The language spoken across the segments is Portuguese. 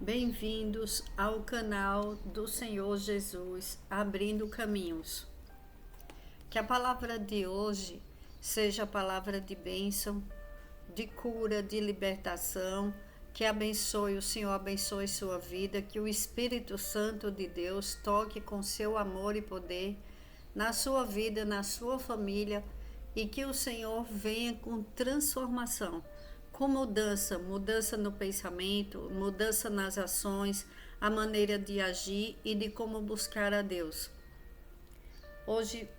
Bem-vindos ao canal do Senhor Jesus, Abrindo Caminhos. Que a palavra de hoje seja a palavra de bênção, de cura, de libertação, que abençoe, o Senhor abençoe sua vida, que o Espírito Santo de Deus toque com seu amor e poder na sua vida, na sua família, e que o Senhor venha com transformação, com mudança no pensamento, mudança nas ações, a maneira de agir e de como buscar a Deus. Hoje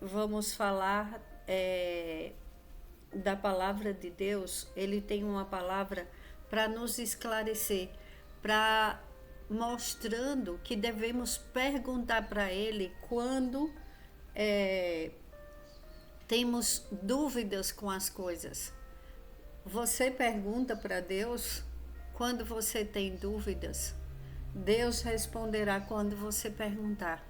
vamos falar da palavra de Deus. Ele tem uma palavra para nos esclarecer, para mostrando que devemos perguntar para Ele quando temos dúvidas com as coisas. Você pergunta para Deus quando você tem dúvidas? Deus responderá quando você perguntar.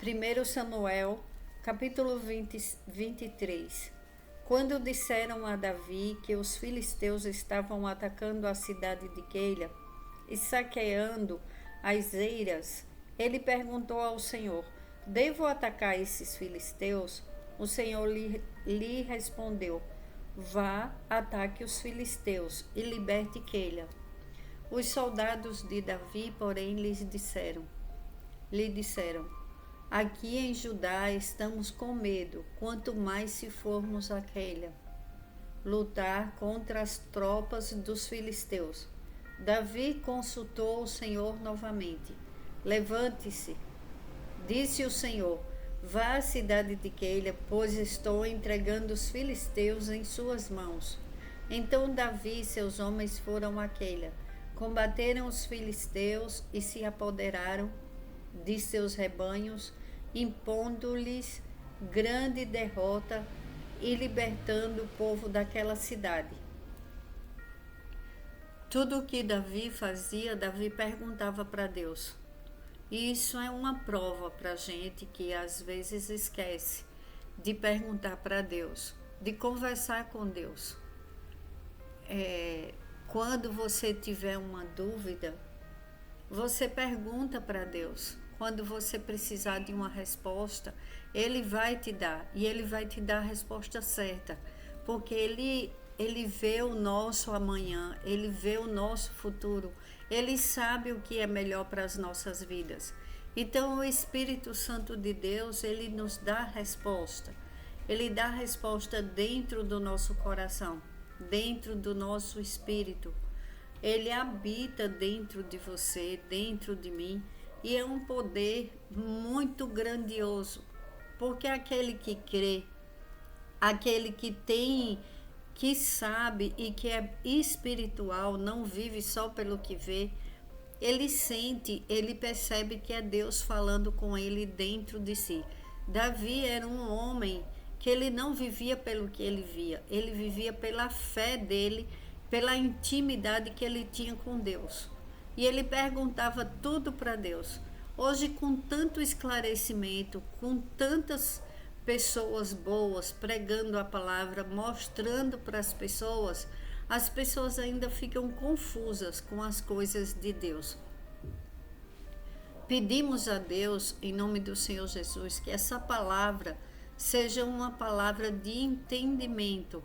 1 Samuel, capítulo 23. Quando disseram a Davi que os filisteus estavam atacando a cidade de Keila e saqueando as eiras, ele perguntou ao Senhor: devo atacar esses filisteus? O Senhor lhe respondeu: vá, ataque os filisteus e liberte Keila. Os soldados de Davi, porém, lhe disseram: aqui em Judá estamos com medo, quanto mais se formos a Keila lutar contra as tropas dos filisteus. Davi consultou o Senhor novamente. Levante-se, disse o Senhor, vá à cidade de Keila, pois estou entregando os filisteus em suas mãos. Então Davi e seus homens foram a Keila, combateram os filisteus e se apoderaram de seus rebanhos, impondo-lhes grande derrota e libertando o povo daquela cidade. Tudo o que Davi fazia, Davi perguntava para Deus. E isso é uma prova para a gente que às vezes esquece de perguntar para Deus, de conversar com Deus. Quando você tiver uma dúvida, você pergunta para Deus. Quando você precisar de uma resposta, Ele vai te dar, e Ele vai te dar a resposta certa, porque Ele vê o nosso amanhã, Ele vê o nosso futuro, Ele sabe o que é melhor para as nossas vidas. Então o Espírito Santo de Deus, Ele nos dá a resposta. Ele dá a resposta dentro do nosso coração, dentro do nosso espírito. Ele habita dentro de você, dentro de mim, e é um poder muito grandioso, porque aquele que crê, aquele que sabe e que é espiritual, não vive só pelo que vê, ele sente, ele percebe que é Deus falando com ele dentro de si. Davi era um homem que ele não vivia pelo que ele via, ele vivia pela fé dele, pela intimidade que ele tinha com Deus. E ele perguntava tudo para Deus. Hoje, com tanto esclarecimento, com tantas pessoas boas pregando a palavra, mostrando para as pessoas ainda ficam confusas com as coisas de Deus. Pedimos a Deus, em nome do Senhor Jesus, que essa palavra seja uma palavra de entendimento,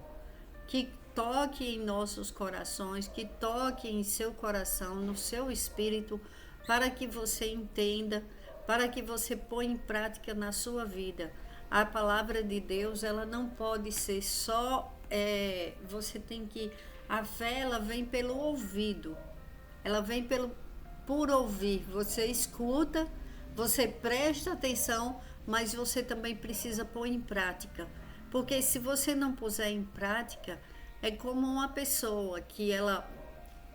que toque em nossos corações, que toque em seu coração, no seu espírito, para que você entenda, para que você ponha em prática na sua vida. A palavra de Deus, ela não pode ser só, você tem que, a fé, ela vem pelo ouvido, ela vem por ouvir. Você escuta, você presta atenção, mas você também precisa pôr em prática, porque se você não puser em prática, é como uma pessoa que ela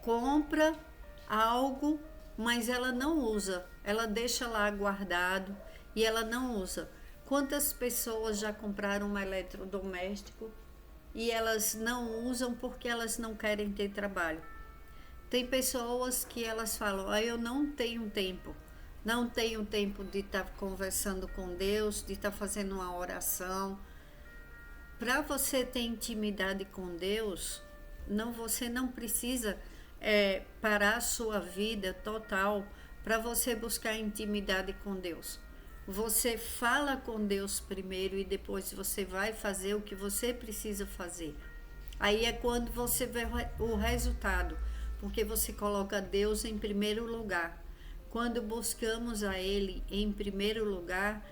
compra algo, mas ela não usa, ela deixa lá guardado e ela não usa. Quantas pessoas já compraram um eletrodoméstico e elas não usam porque elas não querem ter trabalho? Tem pessoas que elas falam: eu não tenho tempo de estar conversando com Deus, de estar fazendo uma oração. Para você ter intimidade com Deus, você não precisa parar a sua vida total para você buscar intimidade com Deus. Você fala com Deus primeiro e depois você vai fazer o que você precisa fazer. Aí é quando você vê o resultado, porque você coloca Deus em primeiro lugar. Quando buscamos a Ele em primeiro lugar,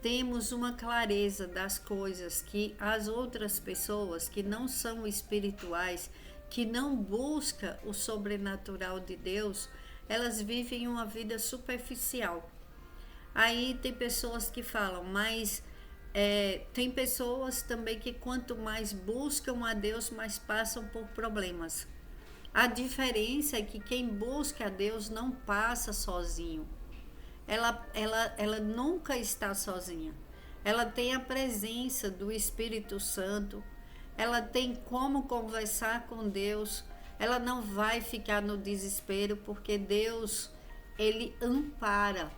temos uma clareza das coisas que as outras pessoas que não são espirituais, que não buscam o sobrenatural de Deus, elas vivem uma vida superficial. Aí tem pessoas que falam, mas tem pessoas também que quanto mais buscam a Deus, mais passam por problemas. A diferença é que quem busca a Deus não passa sozinho. Ela nunca está sozinha. Ela tem a presença do Espírito Santo. Ela tem como conversar com Deus. Ela não vai ficar no desespero, porque Deus, Ele ampara.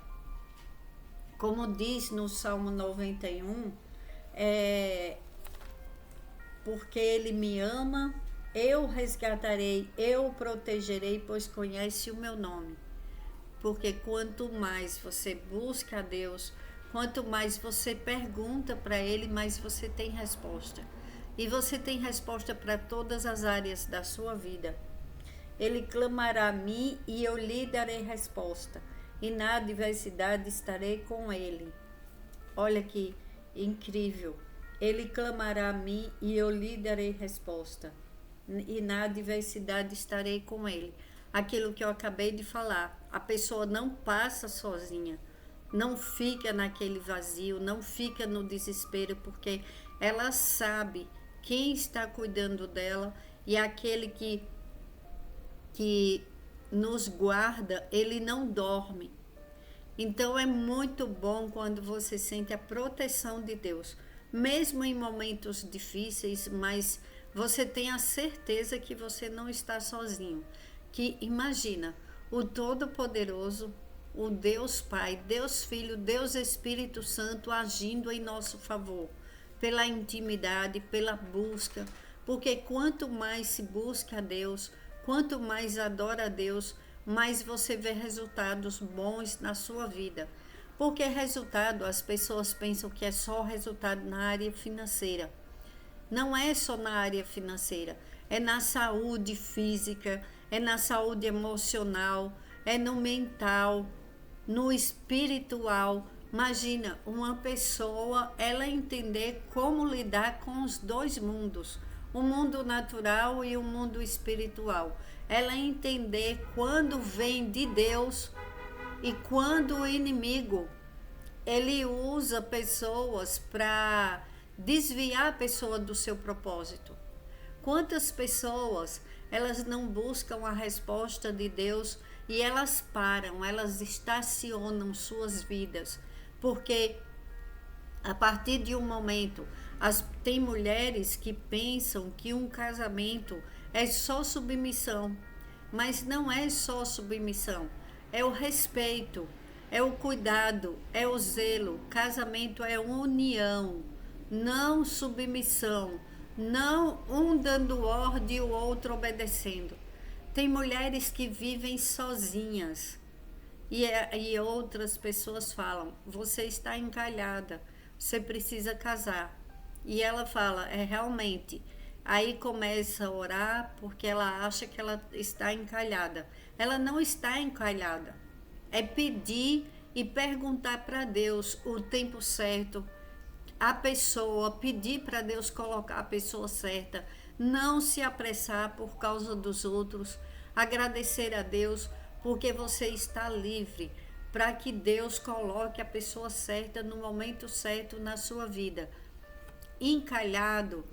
Como diz no Salmo 91, porque Ele me ama, eu resgatarei, eu o protegerei, pois conhece o meu nome. Porque quanto mais você busca a Deus, quanto mais você pergunta para Ele, mais você tem resposta. E você tem resposta para todas as áreas da sua vida. Ele clamará a mim e eu lhe darei resposta. E na adversidade estarei com ele. Olha que incrível. Ele clamará a mim e eu lhe darei resposta. E na adversidade estarei com ele. Aquilo que eu acabei de falar. A pessoa não passa sozinha. Não fica naquele vazio, não fica no desespero, porque ela sabe quem está cuidando dela, e aquele que nos guarda, ele não dorme. Então é muito bom quando você sente a proteção de Deus, mesmo em momentos difíceis, mas você tem a certeza que você não está sozinho. Que imagina, o Todo-Poderoso, o Deus Pai, Deus Filho, Deus Espírito Santo agindo em nosso favor, pela intimidade, pela busca, porque quanto mais se busca a Deus, quanto mais adora a Deus, mais você vê resultados bons na sua vida. Porque resultado, as pessoas pensam que é só resultado na área financeira. Não é só na área financeira, é na saúde física, é na saúde emocional, é no mental, no espiritual. Imagina uma pessoa, ela entender como lidar com os dois mundos, o mundo natural e o mundo espiritual. Ela entender quando vem de Deus e quando o inimigo, ele usa pessoas para desviar a pessoa do seu propósito. Quantas pessoas, elas não buscam a resposta de Deus e elas param, elas estacionam suas vidas, porque a partir de um momento, tem mulheres que pensam que um casamento é só submissão, mas não é só submissão, é o respeito, é o cuidado, é o zelo. Casamento é união, não submissão, não um dando ordem e o outro obedecendo. Tem mulheres que vivem sozinhas e outras pessoas falam, você está encalhada, você precisa casar. E ela fala, realmente. Aí começa a orar porque ela acha que ela está encalhada. Ela não está encalhada. É pedir e perguntar para Deus o tempo certo, a pessoa, pedir para Deus colocar a pessoa certa, não se apressar por causa dos outros, agradecer a Deus porque você está livre para que Deus coloque a pessoa certa no momento certo na sua vida. Encalhado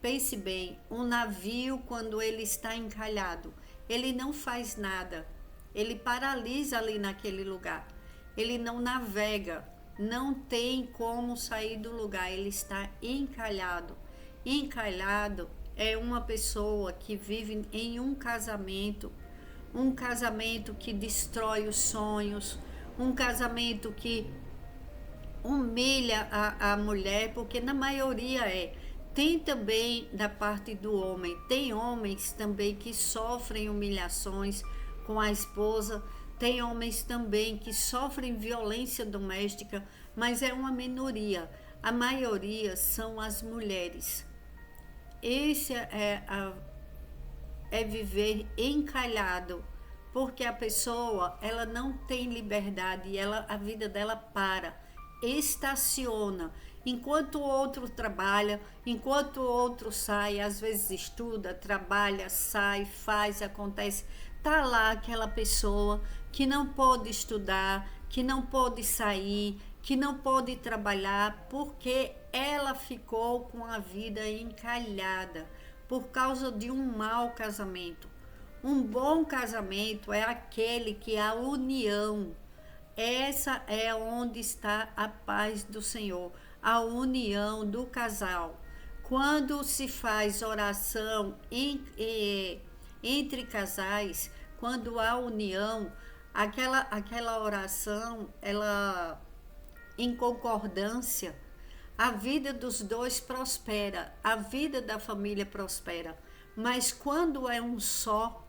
pense bem, um navio quando ele está encalhado, ele não faz nada, ele paralisa ali naquele lugar, ele não navega, não tem como sair do lugar, ele está encalhado. Encalhado é uma pessoa que vive em um casamento que destrói os sonhos, um casamento que humilha a mulher, porque na maioria Tem também da parte do homem, tem homens também que sofrem humilhações com a esposa, tem homens também que sofrem violência doméstica, mas é uma minoria. A maioria são as mulheres. Esse é viver encalhado, porque a pessoa ela não tem liberdade, a vida dela estaciona. Enquanto o outro trabalha, enquanto o outro sai, às vezes estuda, trabalha, sai, faz, acontece, tá lá aquela pessoa que não pode estudar, que não pode sair, que não pode trabalhar, porque ela ficou com a vida encalhada por causa de um mau casamento. Um bom casamento é aquele que a união, essa é onde está a paz do Senhor, a união do casal. Quando se faz oração entre casais, quando há união, aquela oração, ela em concordância, a vida dos dois prospera, a vida da família prospera. Mas quando é um só,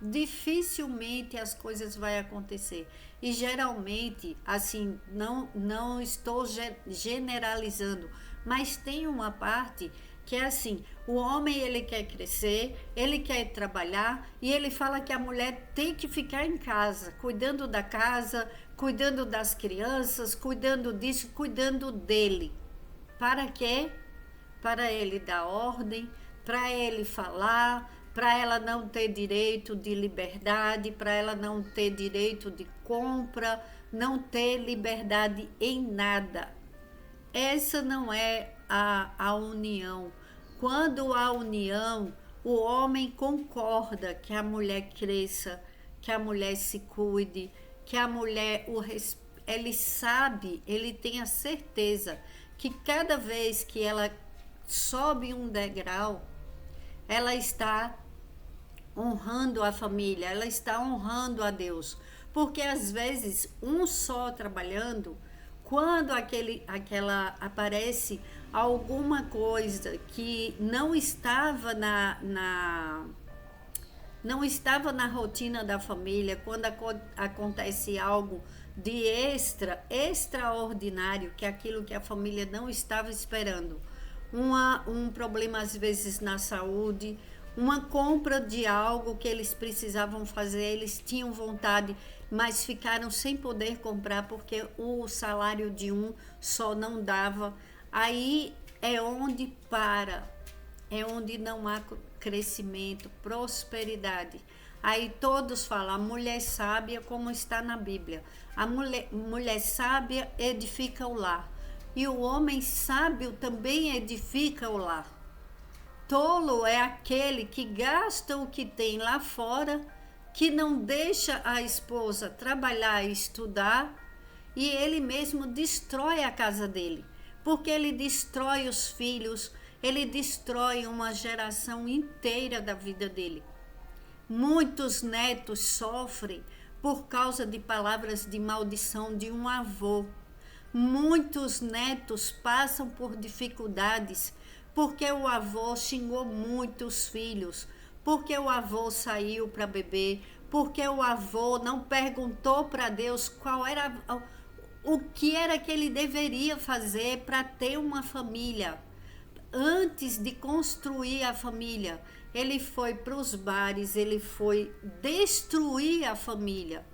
dificilmente as coisas vão acontecer. E geralmente, assim, não estou generalizando, mas tem uma parte que é assim, o homem ele quer crescer, ele quer trabalhar e ele fala que a mulher tem que ficar em casa, cuidando da casa, cuidando das crianças, cuidando disso, cuidando dele. Para quê? Para ele dar ordem, para ele falar, para ela não ter direito de liberdade, para ela não ter direito de compra, não ter liberdade em nada. Essa não é a união. Quando há união, o homem concorda que a mulher cresça, que a mulher se cuide, que a mulher ele sabe, ele tem a certeza que cada vez que ela sobe um degrau, ela está honrando a família, ela está honrando a Deus. Porque às vezes um só trabalhando, quando aparece alguma coisa que não estava não estava na rotina da família, quando acontece algo de extraordinário, que é aquilo que a família não estava esperando, um problema às vezes na saúde, uma compra de algo que eles precisavam fazer, eles tinham vontade, mas ficaram sem poder comprar porque o salário de um só não dava. Aí é onde é onde não há crescimento, prosperidade. Aí todos falam, a mulher sábia, como está na Bíblia, a mulher sábia edifica o lar, e o homem sábio também edifica o lar. Tolo é aquele que gasta o que tem lá fora, que não deixa a esposa trabalhar e estudar, e ele mesmo destrói a casa dele, porque ele destrói os filhos, ele destrói uma geração inteira da vida dele. Muitos netos sofrem por causa de palavras de maldição de um avô. Muitos netos passam por dificuldades porque o avô xingou muito os filhos, porque o avô saiu para beber, porque o avô não perguntou para Deus o que era que ele deveria fazer para ter uma família. Antes de construir a família, ele foi para os bares, ele foi destruir a família.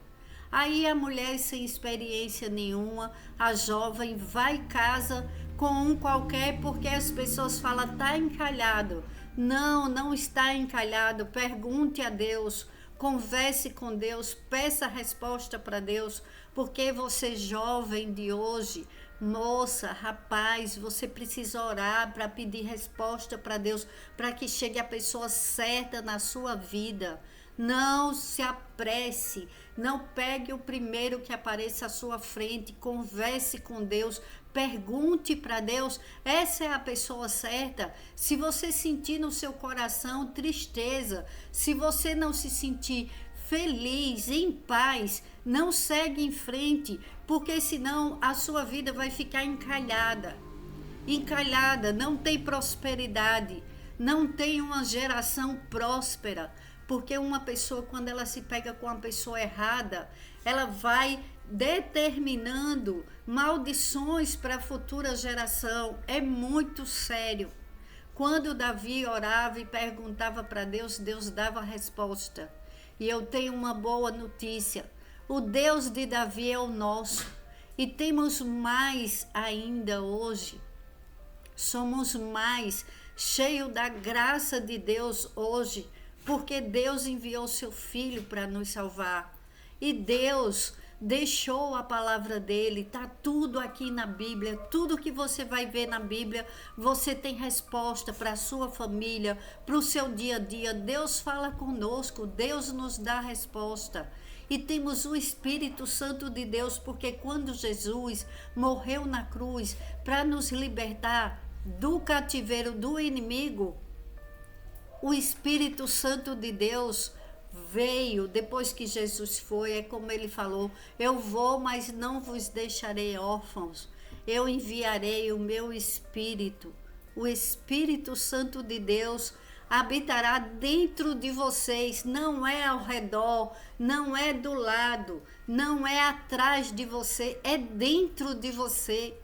Aí a mulher sem experiência nenhuma, a jovem vai em casa com um qualquer porque as pessoas falam, tá encalhado. Não, não está encalhado. Pergunte a Deus, converse com Deus, peça resposta para Deus, porque você jovem de hoje, moça, rapaz, você precisa orar para pedir resposta para Deus, para que chegue a pessoa certa na sua vida. Não se apresse, não pegue o primeiro que apareça à sua frente, converse com Deus, pergunte para Deus, essa é a pessoa certa. Se você sentir no seu coração tristeza, se você não se sentir feliz, em paz, não segue em frente, porque senão a sua vida vai ficar encalhada. encalhada, não tem prosperidade, não tem uma geração próspera. Porque uma pessoa, quando ela se pega com uma pessoa errada, ela vai determinando maldições para a futura geração. É muito sério. Quando Davi orava e perguntava para Deus, Deus dava a resposta. E eu tenho uma boa notícia. O Deus de Davi é o nosso. E temos mais ainda hoje. Somos mais cheios da graça de Deus hoje, porque Deus enviou seu Filho para nos salvar. E Deus deixou a palavra dele, está tudo aqui na Bíblia, tudo que você vai ver na Bíblia, você tem resposta para a sua família, para o seu dia a dia. Deus fala conosco, Deus nos dá resposta. E temos o Espírito Santo de Deus, porque quando Jesus morreu na cruz para nos libertar do cativeiro do inimigo, o Espírito Santo de Deus veio depois que Jesus foi. É como ele falou: eu vou, mas não vos deixarei órfãos, eu enviarei o meu Espírito. O Espírito Santo de Deus habitará dentro de vocês, não é ao redor, não é do lado, não é atrás de você, é dentro de você,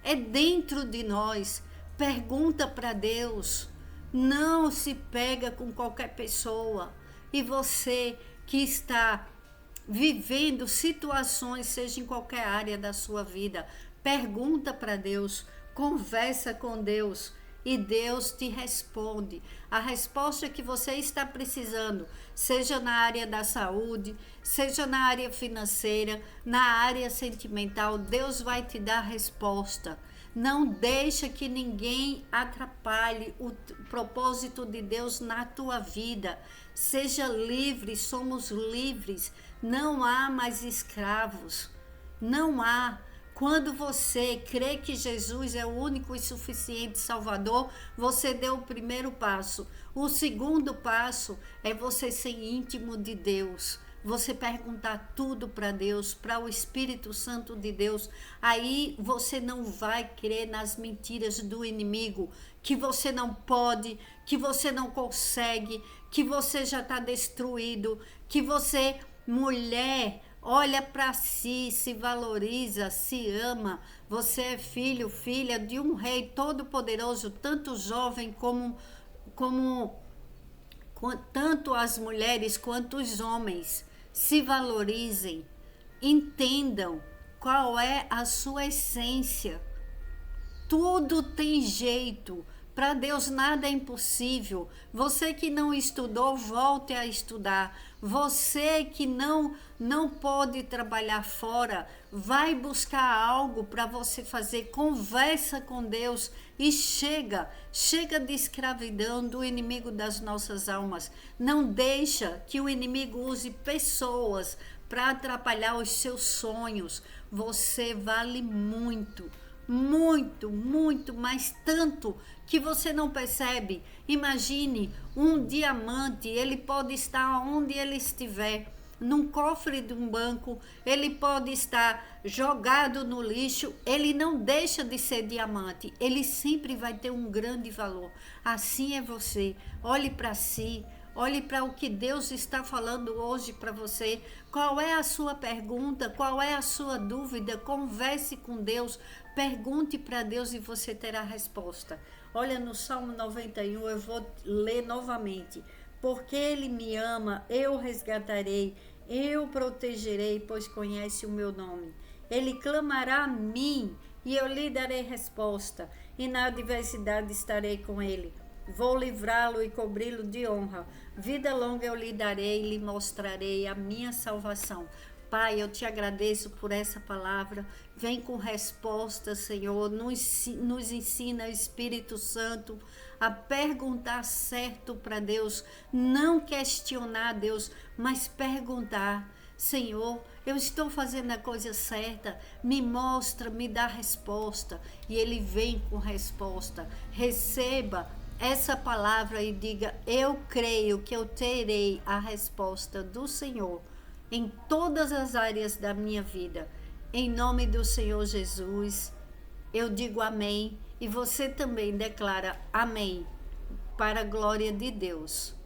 é dentro de nós. Pergunta para Deus, não se pega com qualquer pessoa. E você que está vivendo situações, seja em qualquer área da sua vida, pergunta para Deus, conversa com Deus e Deus te responde. A resposta que você está precisando, seja na área da saúde, seja na área financeira, na área sentimental, Deus vai te dar resposta. Não deixa que ninguém atrapalhe o propósito de Deus na tua vida. Seja livre, somos livres. Não há mais escravos. Não há. Quando você crê que Jesus é o único e suficiente Salvador, você deu o primeiro passo. O segundo passo é você ser íntimo de Deus. Você perguntar tudo para Deus, para o Espírito Santo de Deus. Aí você não vai crer nas mentiras do inimigo, que você não pode, que você não consegue, que você já está destruído, que você, mulher, olha para si, se valoriza, se ama. Você é filho, filha de um rei todo-poderoso, tanto jovem como tanto as mulheres quanto os homens. Se valorizem, entendam qual é a sua essência. Tudo tem jeito. Para Deus nada é impossível. Você que não estudou, volte a estudar. Você que não pode trabalhar fora, vai buscar algo para você fazer. Conversa com Deus e chega de escravidão do inimigo das nossas almas. Não deixa que o inimigo use pessoas para atrapalhar os seus sonhos. Você vale muito. Muito, muito, mas tanto que você não percebe. Imagine um diamante, ele pode estar onde ele estiver, num cofre de um banco, ele pode estar jogado no lixo, ele não deixa de ser diamante, ele sempre vai ter um grande valor. Assim é você. Olhe para si. Olhe para o que Deus está falando hoje para você. Qual é a sua pergunta? Qual é a sua dúvida? Converse com Deus. Pergunte para Deus e você terá resposta. Olha, no Salmo 91, eu vou ler novamente. Porque Ele me ama, eu resgatarei, eu protegerei, pois conhece o meu nome. Ele clamará a mim e eu lhe darei resposta. E na adversidade estarei com ele. Vou livrá-lo e cobri-lo de honra. Vida longa eu lhe darei e lhe mostrarei a minha salvação. Pai, eu te agradeço por essa palavra. Vem com resposta, Senhor. Nos ensina, Espírito Santo, a perguntar certo para Deus. Não questionar Deus, mas perguntar. Senhor, eu estou fazendo a coisa certa, me mostra, me dá resposta. E Ele vem com resposta. Receba essa palavra e diga: eu creio que eu terei a resposta do Senhor em todas as áreas da minha vida. Em nome do Senhor Jesus, eu digo amém e você também declara amém, para a glória de Deus.